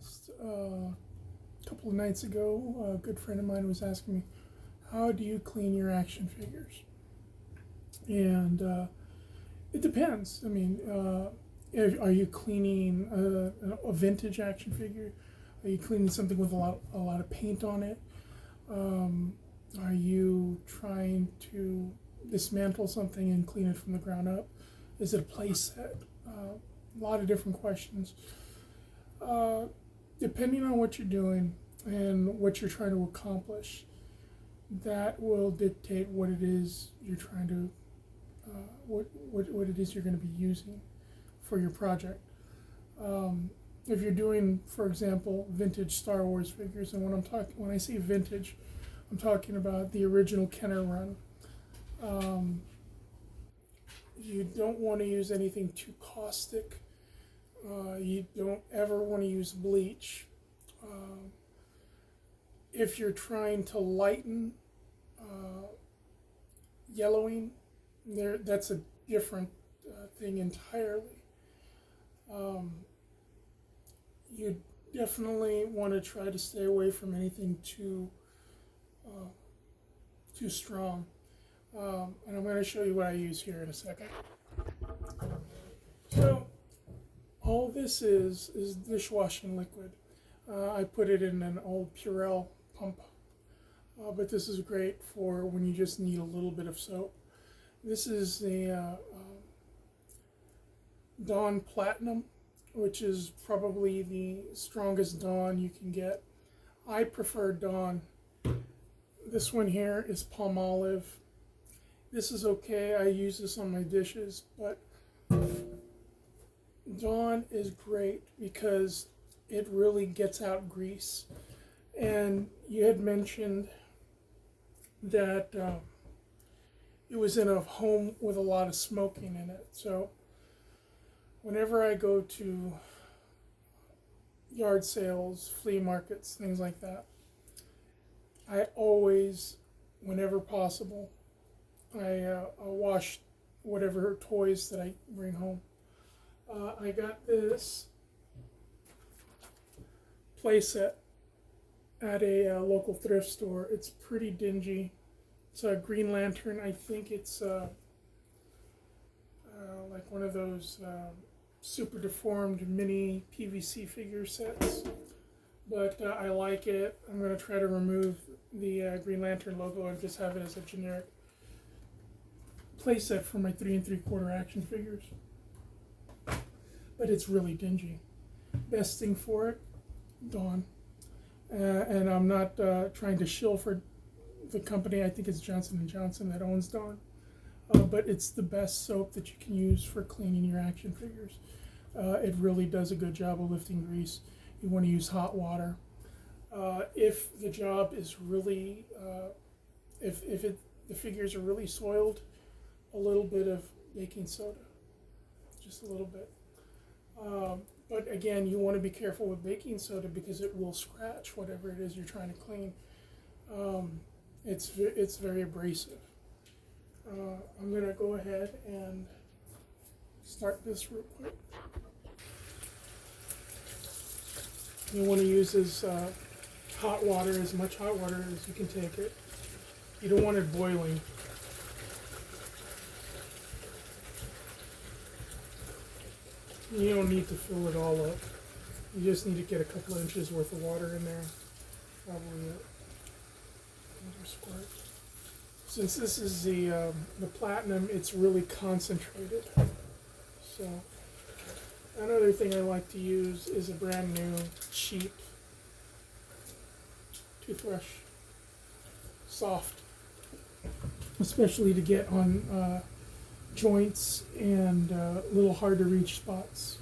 asked a couple of nights ago, a good friend of mine was asking me, how do you clean your action figures? And it depends. I mean, are you cleaning a vintage action figure? Are you cleaning something with a lot of paint on it? Are you trying to dismantle something and clean it from the ground up? Is it a play set? A lot of different questions. Uh, Depending on what you're doing and what you're trying to accomplish, that will dictate what it is you're trying to, what it is you're going to be using for your project. If you're doing, for example, vintage Star Wars figures, and when I say vintage, I'm talking about the original Kenner run. Um, you don't want to use anything too caustic. You don't ever want to use bleach. Uh, if you're trying to lighten uh, yellowing, that's a different thing entirely. Um, you definitely want to try to stay away from anything uh, too strong. And I'm going to show you what I use here in a second. So all this is dishwashing liquid. I put it in an old Purell pump, but this is great for when you just need a little bit of soap. This is the Dawn Platinum, which is probably the strongest Dawn you can get. I prefer Dawn. This one here is Palmolive. This is okay. I use this on my dishes, but Dawn is great because it really gets out grease. And you had mentioned that it was in a home with a lot of smoking in it. So whenever I go to yard sales, flea markets, things like that, I always, whenever possible, I wash whatever toys that I bring home. I got this playset at a local thrift store. It's pretty dingy. It's a Green Lantern. I think it's like one of those super deformed mini PVC figure sets. But I like it. I'm going to try to remove the Green Lantern logo and just have it as a generic playset for my 3 3/4 action figures. But it's really dingy. Best thing for it, Dawn. And I'm not trying to shill for the company. I think it's Johnson & Johnson that owns Dawn. But it's the best soap that you can use for cleaning your action figures. It really does a good job of lifting grease. You want to use hot water. If the job is really, the figures are really soiled, a little bit of baking soda, just a little bit. But again, you want to be careful with baking soda because it will scratch whatever it is you're trying to clean. It's very abrasive. I'm going to go ahead and start this real quick. You want to use hot water, as much hot water as you can take it. You don't want it boiling. You don't need to fill it all up. You just need to get a couple of inches worth of water in there. Probably another squirt. Since this is the platinum, it's really concentrated. So another thing I like to use is a brand new cheap toothbrush, soft, especially to get on joints and little hard to reach spots.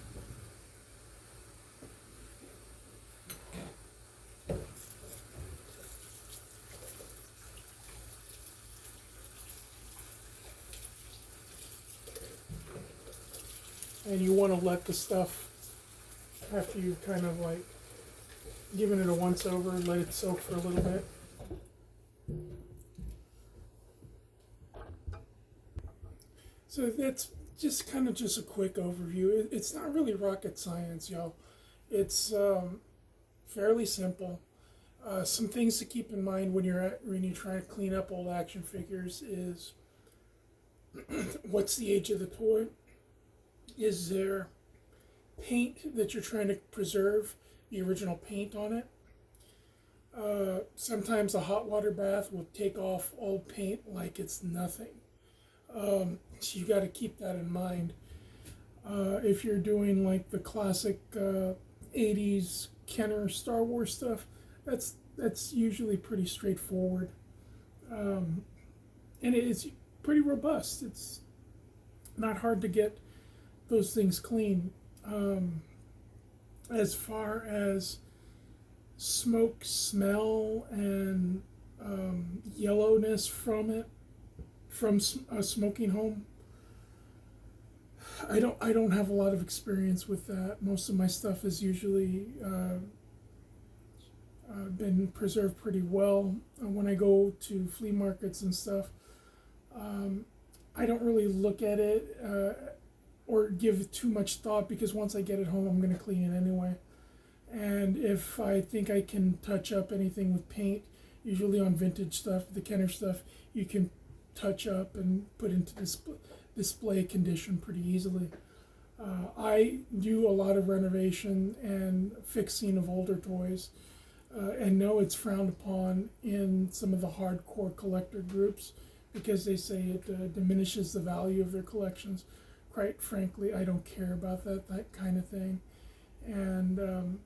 And you want to let the stuff, after you've kind of like given it a once over, let it soak for a little bit. So that's just just a quick overview. It's not really rocket science, y'all. It's fairly simple. Some things to keep in mind when you're trying to clean up old action figures is what's the age of the toy? Is there paint that you're trying to preserve the original paint on it? Sometimes a hot water bath will take off old paint like it's nothing. So you got to keep that in mind. If you're doing like the classic 80s Kenner Star Wars stuff, that's usually pretty straightforward. And it's pretty robust. It's not hard to get those things clean. As far as smoke, smell, and yellowness from it, from a smoking home, I don't have a lot of experience with that. Most of my stuff has usually been preserved pretty well. When I go to flea markets and stuff, I don't really look at it or give too much thought, because once I get it home, I'm going to clean it anyway. And if I think I can touch up anything with paint, usually on vintage stuff, the Kenner stuff, you can touch up and put into display condition pretty easily. I do a lot of renovation and fixing of older toys, and know it's frowned upon in some of the hardcore collector groups because they say it diminishes the value of their collections. Quite frankly, I don't care about that kind of thing. And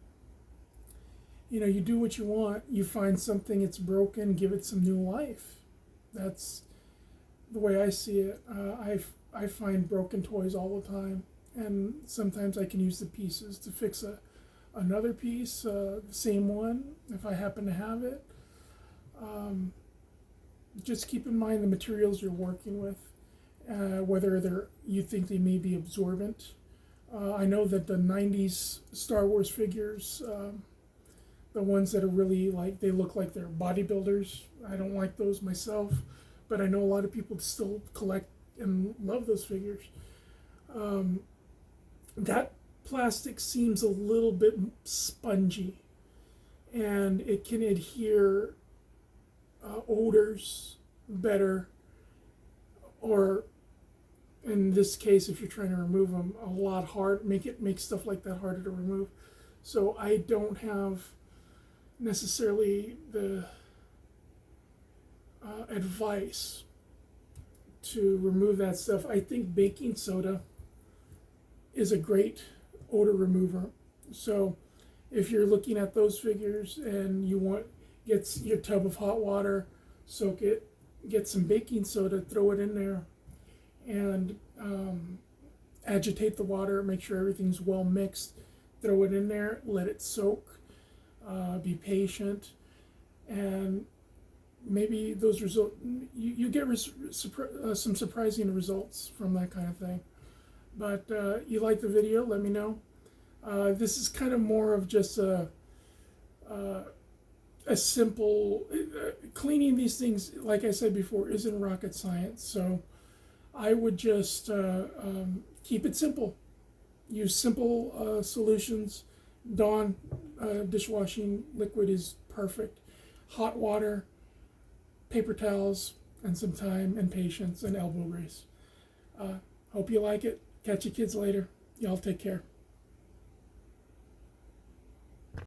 you do what you want. You find something that's broken, give it some new life. That's the way I see it. I find broken toys all the time, and sometimes I can use the pieces to fix another piece, the same one, if I happen to have it. Just keep in mind the materials you're working with, whether you think they may be absorbent. I know that the 90s Star Wars figures, the ones that are really like, they look like they're bodybuilders, I don't like those myself, but I know a lot of people still collect and love those figures. That plastic seems a little bit spongy, and it can adhere odors better, or in this case, if you're trying to remove them, a lot hard, make stuff like that harder to remove. So I don't have necessarily the advice to remove that stuff. I think baking soda is a great odor remover. So if you're looking at those figures and you get your tub of hot water, soak it, get some baking soda, throw it in there, and agitate the water, make sure everything's well mixed, throw it in there, let it soak, be patient, and maybe those you get some surprising results from that kind of thing. But you like the video, let me know. This is kind of more of just a simple, cleaning these things, like I said before, isn't rocket science. So I would just keep it simple. Use simple solutions. Dawn dishwashing liquid is perfect. Hot water, paper towels, and some time and patience and elbow grease. Hope you like it. Catch you kids later. Y'all take care.